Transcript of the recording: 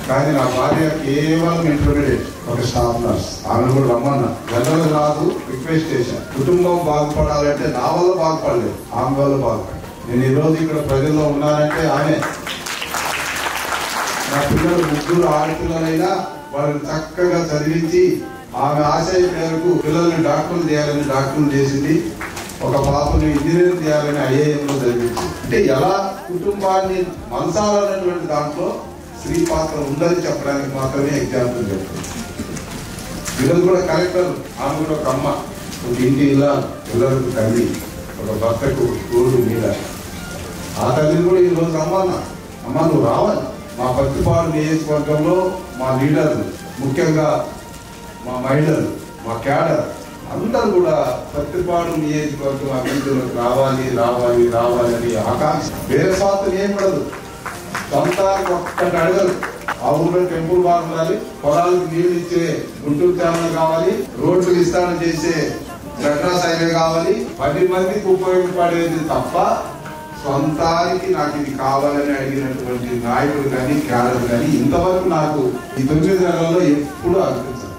కానీ నా భార్య కేవలం ఇంటర్మీడియట్, ఒక స్టాఫ్ నర్స్. ఆమె కూడా రమ్మన్నా, జనరల్ రాదు, రిక్వెస్ట్ చేశాను. కుటుంబం బాగుపడాలంటే నా వల్ల బాగుపడలేదు, ఆమె వల్ల బాగుపడలేదు. నేను ఈ రోజు ఇక్కడ ప్రజల్లో ఉన్నానంటే ఆమె. నా పిల్లలు 3 ఆడపిల్లలైనా వాళ్ళని చక్కగా చదివించి ఆమె ఆశయ మేరకు పిల్లల్ని డాక్టర్లు చేయాలని డాక్టర్లు చేసింది. ఒక పాపని ఇంజనీరింగ్ చేయాలని ఐఏఎంలో చదివించింది. అంటే ఎలా కుటుంబాన్ని మనసాలన్నటువంటి దాంట్లో స్త్రీ పాత్ర ఉందని చెప్పడానికి మాత్రమే ఎగ్జాంపుల్ చెప్తుంది. పిల్లలు కూడా కలెక్టర్, ఆమె కూడా ఒక అమ్మ, ఒక ఇంటి ఇల్లాలు, పిల్లలకు తల్లి, ఒక భర్తకు తోడు మీద. ఆ తల్లిని కూడా ఈరోజు రమ్మన్నా, అమ్మ నువ్వు రావాలి. మా పత్తిపాడు నియోజకవర్గంలో మా లీడర్లు, ముఖ్యంగా మా మహిళలు, మా క్యాడర్ అందరూ కూడా పత్తిపాడు నియోజకవర్గం అభివృద్ధిలోకి రావాలి రావాలి రావాలి అని ఆకాంక్ష. వేరే స్వార్థం ఏం పడదు, సొంతానికి ఒక్కటి అడగదు. ఆ ఊళ్ళో టెంపుల్ బాగుండాలి, పొలాలకు నీళ్లు ఇచ్చే గుంటూరు ఛానల్ కావాలి, రోడ్లు విస్తరణ చేసే మెడ్రాస్ హైవే కావాలి, 10 మందికి ఉపయోగపడేది తప్ప సొంతానికి నాకు ఇది కావాలని అడిగినటువంటి నాయకుడు కానీ క్యాడర్ కానీ ఇంతవరకు నాకు ఈ 9 నెలల్లో ఎప్పుడూ అనిపించదు.